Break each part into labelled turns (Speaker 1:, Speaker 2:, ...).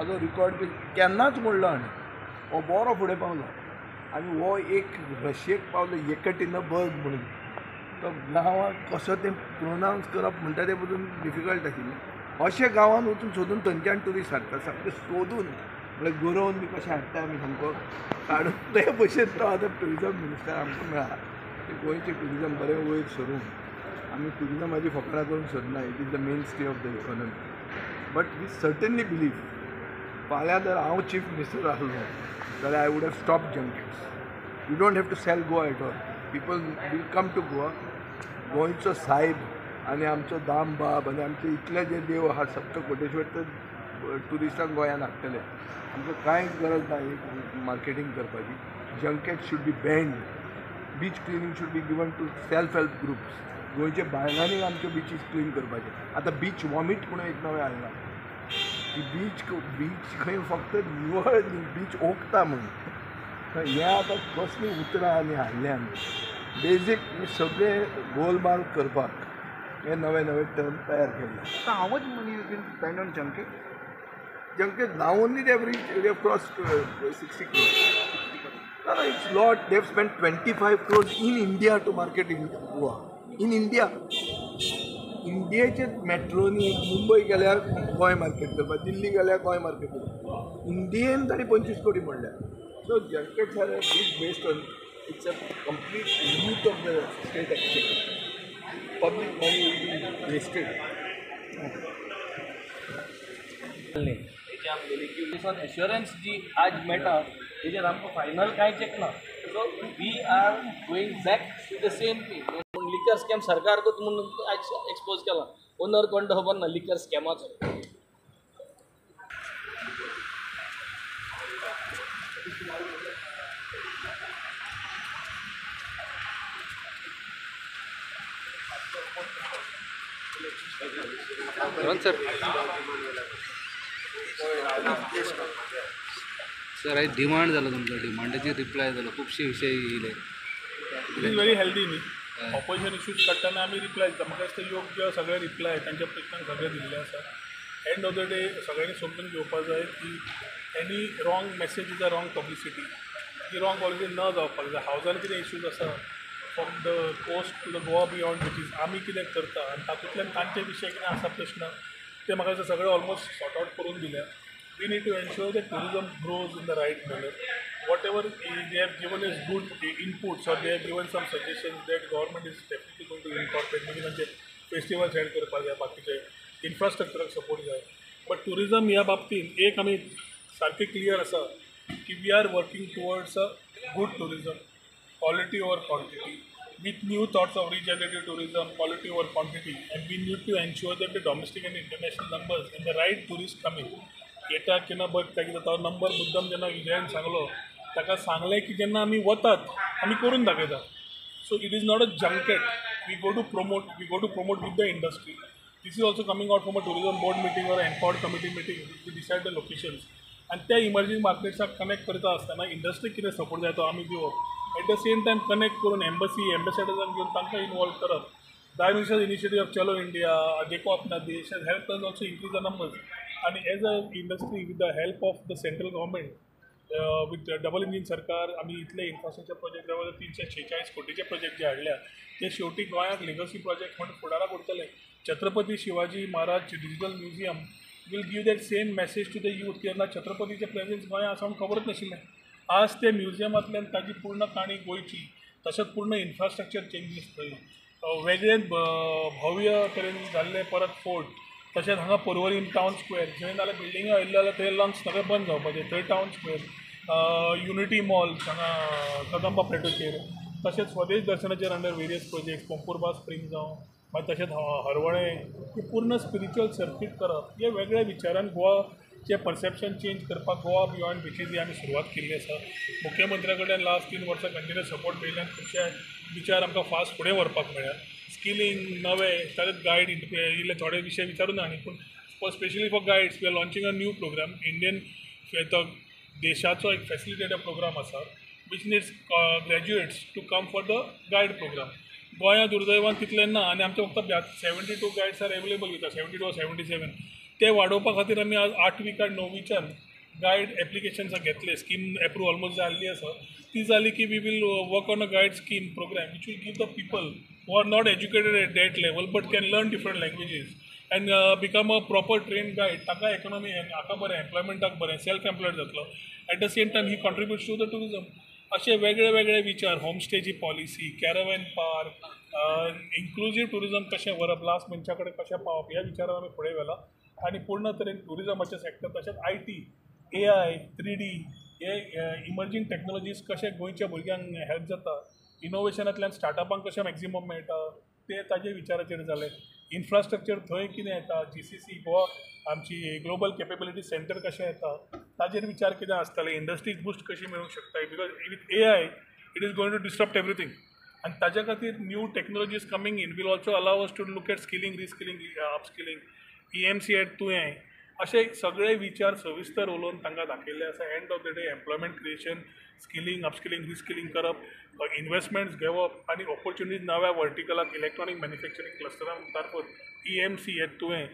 Speaker 1: म्हाजो रिकॉर्ड केन्नाच मोडलो आनी हो बरो फुडें पावलो आनी हो एक रशेक पावलो येकटिनबर्ग म्हणून तो गांवांत कसो तें प्रोनावंस करप म्हणटा तें पसून डिफिकल्ट आशिल्लें अशें गांवांत वचून सोदून थंयच्यान ट्युरिस्ट हाडटा सामकें सोदून म्हळ्यार गरोवन बी कशें हाडटा आमी सामको काडून ते भशेन तो आतां ट्युरिजम मिनिस्टर आमकां मेळ्ळा की गोंयचें ट्युरिजम बरें वयर सरून आमी ट्युरिजमाची फकाणां करूंक सोदना it is the mainstay of the economy but we certainly believe फाल्यां जर हांव चीफ मिनिस्टर आसलो जाल्यार I would have stop junkets you don't have to sell Goa at all people will come to Goa गोंयचो सायब आनी आमचो दाम बाब आनी आमचे इतले जे देव आहा सप्त कोटेश्वर ते ट्युरिस्टांक गोंयांत हाडटले आमकां कांयच गरज ना एक मार्केटींग करपाची junket should be banned beach cleaning should be given to self help groups गोंयचे बायलांनी आमच्यो बिचीस क्लीन करपाचे आतां बीच वॉमीट म्हणून एक नवें हाडलां की बीच खंय फक्त निवळ बीच ओंकता म्हणून हें आतां कसलीं उतरां आनी हाडल्या आमी बेजीक सगळें गोलमाल करपाक हे नवे नवे टर्म तयार केले
Speaker 2: how much money you can spend on
Speaker 1: junket now only they have crossed 60 crores no it's lot they have spent 25 crores in India to market in Goa in India इंडियेचे मेट्रोनी मुंबय गेल्यार गोंय मार्केट करपाक दिल्ली गेल्यार Goa market करपाक इंडियेन ताणी 25 कोटी म्हणल्या so junkets are based on it's a complete youth of the state action public money will be wasted
Speaker 3: assurance जी आज मेळटा तेजेर आमकां फायनल कांय चेक ना so we are going back to the same thing liquor scam सरकारकूच म्हणून आज एक्सपोज केला ओनर कोण तो खबर ना लिकर स्कॅमाचो
Speaker 4: सर आज डिमांड जालो तुमचो डिमांडाची रिप्लाय जालो खुबशे विशय येयले
Speaker 5: इट इज व्हेरी हेल्दी न्ही ऑपोजिशन इश्यूज काडटना आमी रिप्लाय दिता म्हाका दिसता योग्य सगळे रिप्लाय तांच्या प्रश्नांक सगळे दिल्ले आसा एंड ऑफ द डे सगळ्यांनी समजून घेवपाक जाय की any wrong message is a wrong publicity ती रॉंग पॉलिसी न जावपाक जाय हावजान कितें इश्यूज आसा from the coast to the Goa beyond beaches आमी कितें करता आनी तातूंतल्यान तांचे विशय कितें आसा प्रश्न ते म्हाका दिसता सगळे ऑलमोस्ट सॉर्ट आउट करून दिल्या we need to ensure that tourism grows in the right manner. Whatever they have given us good inputs or they have given some suggestions that government is definitely going to incorporate. Maybe म्हणजे festivals head करपाक जाय बाकीचे इन्फ्रास्ट्रक्चराक support जाय but tourism ह्या बाबतींत एक आमी सारकें क्लियर आसा की we are working towards a good tourism quality over quantity with new thoughts of regenerative tourism, quality over quantity, and we need to ensure that the domestic and international numbers and the right tourists coming. येता केन्ना but कितें तो number मुद्दम जेन्ना विजयान सांगलो ताका सांगलें की जेन्ना आमी वतात आमी करून दाखयतात so it is not a junket we go to promote with the industry this is also coming out from a tourism board meeting और NCORD committee meeting we decided the locations आनी त्या इमर्जिंग मार्केट्साक कनेक्ट करता आसतना इंडस्ट्रीक कितें support जाय तो आमी दिवप eight the same time connect करून एम्बेसेडर्सांक घेवन तांकां इनवॉल्व करप प्रायम मिनिस्टर इनिशिएटीव ऑफ चलो इंडिया देखो अपना देश has helped us also increase the numbers and as a industry with the help of the central government with double engine सरकार आमी इतले इन्फ्रास्ट्रक्चर प्रोजेक्ट जवळ 346 कोटीचे प्रोजेक्ट जे हाडल्या ते शेवटी गोंयाक लेगसी प्रोजेक्ट म्हणून फुडाराक उरतले Chhatrapati Shivaji Maharaj digital museum will give that same message to the youth तेन्ना छत्रपतीचे प्रेझेन्स गोंयांत आसा म्हूण खबरच नाशिल्लें आज ते म्युजियमांतल्यान ताजी पूर्ण काणी गोंयची तशेंच पूर्ण इन्फ्रास्ट्रक्चर चेंजीस थंय वेगळे भव्य तरेन जाल्ले परत फोर्ट तशेंच हांगा पर्वरीम टावन स्क्वेअर जंय नाल्यार बिल्डिंग आयिल्ले जाल्यार थंय लंग्स सगळें बंद जावपाचें थंय टावन स्क्वेअर युनिटी मॉल हांगा कदंबा प्लेटूचेर तशेंच स्वदेश दर्शनाचेर अंडर वेरियस प्रोजेक्ट पंपूरबा स्प्रिंग जावं मागीर तशेंच हरवळें ही पूर्ण स्पिरिच्युअल सर्कीट करप हे वेगळे विचारान गोवाचें परसेप्शन चेंज करपाक गोवा बियॉन्ड बिचीस ही आमी सुरवात केल्ली आसा मुख्यमंत्र्या कडल्यान लास्ट 3 वर्सां कंटिन्यूस सपोर्ट मेळिल्ल्यान खुबशे विचार आमकां फास्ट फुडें व्हरपाक मेळ्ळ्या स्किलींग नवे तातूंत गायड इल्ले थोडे विशय विचारून आनी पूण specially for guides we are launching a new programme Indian तो देशाचो एक फॅसिलिटेटर प्रोग्राम आसा which needs graduates to come for the guide programme गोंयांत दुर्दैवान तितलें ना आनी आमचे फक्त 72 guides are available with 72 or 77 ते वाडोवपा खातीर आमी आज 8वी काय 9वीच्यान गायड एप्लिकेशन्स घेतले. स्कीम एप्रूव ऑलमोस्ट जाल्ली आसा. ती जाली की we will work on a guide scheme programme which will give the people who are not educated at that level but can learn different languages and become a proper train guide. ताका economy हाका बरें, एम्प्लॉयमेंटाक बरें, self employed जातलो. At the same time he contributes to the tourism. असे वेगळे वेगळे विचार, होमस्टेची पॉलिसी, कॅरॅव्हॅन पार्क, इन्क्लुझीव टुरिजम कशें व्हरप, लास्ट मनशा कडेन कशें पावप, ह्या विचारान आमी फुडें व्हेला. आनी पूर्ण तरेन टुरिजमाचें सॅक्टर तशेंच IT, AI, 3D हे इमर्जींग टॅक्नॉलॉजीज कशे गोंयच्या भुरग्यांक हेल्प जाता, इनोवेशनांतल्यान स्टार्टअपांक कशें मॅक्झिमम मेळटा ते ताजे विचाराचेर जाले. इन्फ्रास्ट्रक्चर थंय कितें येता, GCC गोवा आमची ग्लोबल कॅपेबिलिटी सेंटर कशें येता ताजेर विचार कितें आसतले, इंडस्ट्रीज बुस्ट कशी मेळूंक शकता, because with AI it is going to disturb everything. आनी ताज्या खातीर new technologies coming in will also allow us to look at skilling, reskilling, upskilling, EMC एट तुवें असे सगळे विचार सविस्तर उलोवन तांकां दाखयल्ले आसा. End of the day employment creation, skilling, upskilling, reskilling करप, इन्वेस्टमेंट्स घेवप आनी ऑपॉर्च्युनिटीज नव्या वर्टिकलाक इलेक्ट्रॉनीक मॅन्युफॅक्चरींग क्लस्टरां मार्फत EMC हें तुवें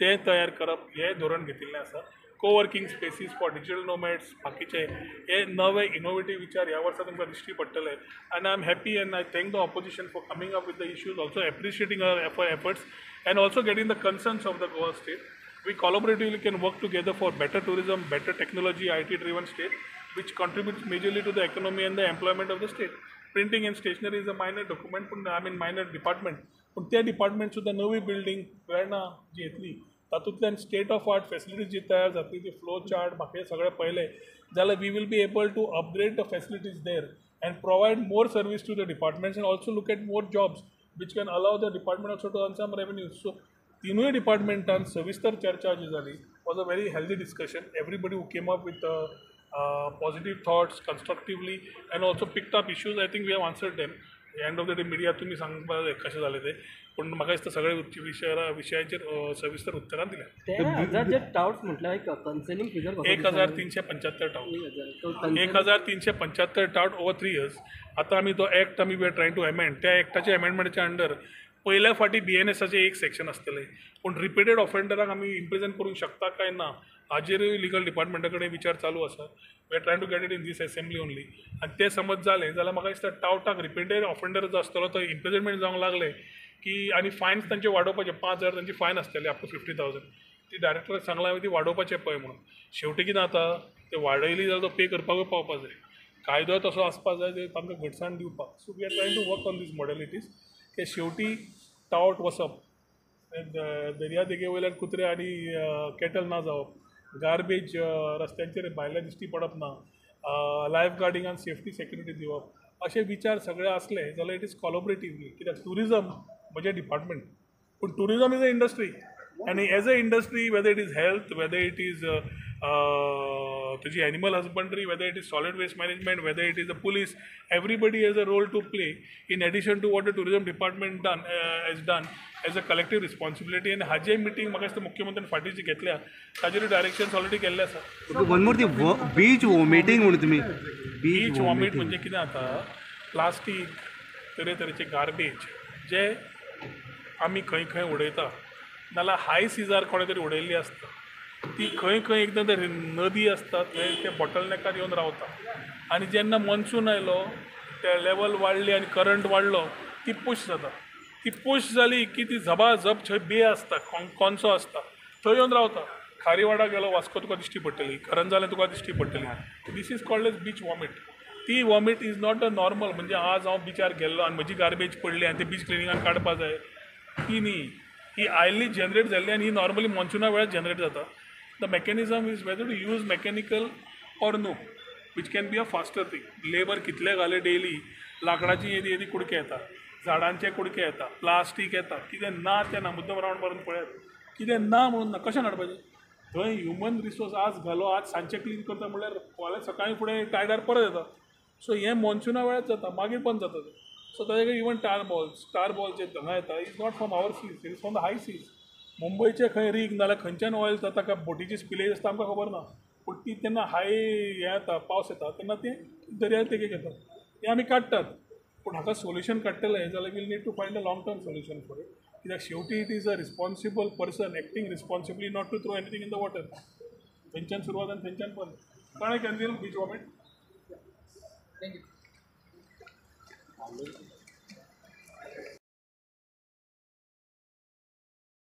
Speaker 5: तें तयार करप हें धोरण घेतिल्लें आसा. कोवर्किंग स्पेसीस फॉर डिजिटल नोमॅड्स बाकीचे हे नवे इनोवेटीव विचार ह्या वर्सा तुमकां दिश्टी पडटले. आनी I am happy end I thank the opposition for coming up with the issues, also appreciating our efforts end also getting the concerns of the Goa state. We collaboratively can work together for better tourism, better technology, IT-driven state, which contributes majorly to the economy and the employment of the state. Printing and stationery is a minor document, minor department. पण त्या department सुद्धा नवी building प्रेरणा जी येतली तातूंतल्यान state of art facilities जी तयार जातली, ती फ्लो चार्ट बाकी सगळे पळयले जाल्यार we will be able to upgrade the facilities there and provide more service to the departments and also look at more jobs which can allow the department also to earn some revenues. So तीनूय डिपार्टमेंटान सविस्तर चर्चा जी जाली was a very healthy discussion. Everybody who came up with positive thoughts constructively and also picked up issues. I think we have answered them. End of the day media तुमी सांगपा कशें जालें तें, पूण म्हाका दिसता सगळे विशयाचेर सविस्तर उतरां दिल्या.
Speaker 6: जे टाउट्स म्हटल्यार एक counselling figure
Speaker 5: 1375 tout, 1375 tout over 3 years. आतां आमी तो एक्ट आमी we are trying to amend. त्या एक्टाच्या एमेंडमेंटाच्या अंडर पहिल्या फाटी BNSचे एक सेक्शन आसतलें, पूण रिपिटेड ऑफेंडराक आमी इम्प्रिझन करूंक शकता काय ना हाजेरूय लिगल डिपार्टमेंटा कडेन विचार चालू आसा. We are trying to get it in this assembly only. आनी तें समज जालें जाल्यार म्हाका दिसता टावटाक रिपिटेड ऑफेंडर जो आसतलो तो इम्प्रिझनमेंट जावंक लागले की आनी फायन्स तांचे वाडोवपाचे, 5,000 तांची फायन आसतली अप टू 50,000. ती डायरेक्टराक सांगला ती वाडोवपाचें पळय म्हणून. शेवटी कितें जाता ते वाडयली जाल्यार तो पे करपाकूय पावपा जाय. कायदो तसो आसपाक जाय ते तांकां घटसाण दिवपाक. So we are trying to work on these modalities ते शेवटी टावट वचप, दर्या देगे वयल्यान कुत्रे आनी कॅटल ना जावप, गार्बेज रस्त्यांचेर भायल्या दिश्टी पडप ना, लायफ गार्डिंगान सेफ्टी सेक्युरिटी दिवप, असे विचार सगळे असले जाल्यार इट इज कॉलोबरेटिवली. कित्याक टुरिजम म्हणजे डिपार्टमेंट, पूण टुरिजम इज अ इंडस्ट्री आनी as a industry whether it is health, whether it is तुजी animal husbandry, whether it is solid waste management, whether it is the police, everybody has a role to play in addition to what the tourism department has done as a collective responsibility. आनी हाजे meeting म्हाका दिसता मुख्यमंत्र्यान फाटीं जी घेतल्या ताजेर directions already केल्ले आसा.
Speaker 4: वन मोर ती बीच वॉमिटींग म्हणून तुमी
Speaker 5: बीच वॉमिट म्हणजे कितें जाता, प्लास्टीक तरेतरेचे गार्बेज जे आमी खंय खंय उडयता नाल्यार हाय सिजार कोणे तरी उडयल्ली आसता, ती खंय खंय एकदम नदी आसता थंय ते बॉटलनेकार येवन रावता. आनी जेन्ना मॉन्सून आयलो ते लेवल वाडली आनी करंट वाडलो ती पुश जाता. ती पुश जाली की ती झबाझब थंय बे आसता, कोन्सो आसता, थंय येवन रावता. खारीवाडा गेलो वास्को तुका दिश्टी पडटली, करंज जालें तुका दिश्टी पडटली. This is called as beach vomit. ती vomit is not a normal म्हणजे आज हांव बिचार गेल्लो आनी म्हजी गार्बेज पडली आनी ते बीच क्लिनिंगान काडपा जाय ती न्ही. ही आयली जनरेट जाल्ली आनी ही नॉर्मली मॉन्सुना वेळार जनरेट जाता. The mechanism is whether to use mechanical or no, which can be a faster thing. Labour कितले घाले डेली, लाकडाची येदी कुडके येता, झाडांचे कुडके येता, प्लास्टीक येता, कितें ना तें ना. मुद्दम रावंड मारून पळयात कितें ना म्हणून ना, कशें हाडपाचें. थंय ह्युमन रिसोर्स आज घालो, आज सांजचे क्लीन करता म्हणल्यार फाल्यां सकाळीं फुडें टायडार परत येता. सो हें मॉन्सुना वेळार जाता, मागीर बंद जाता तें. सो ताजे इवन स्टार बॉल जे हांगा येता is not from our seas, it is from the high seas. मुंबयचे खंय रीग नाल्यार खंयच्यान ऑयल जाता काय बोटीची स्पिलेज आसता आमकां खबर ना, पूण ती तेन्ना हाय हें येता पावस येता तेन्ना ते दर्या देगेक येता, ते आमी काडटात. पूण हाका सोल्युशन काडटलें जाल्यार will need to find a long term solution for it कित्याक शेवटी it is a responsible person acting responsibly not to throw anything in the water थंयच्यान सुरवात आनी थंयच्यान बंद कळ्ळें कॅन्सील बीच गव्हर्मेंट
Speaker 3: थँक्यू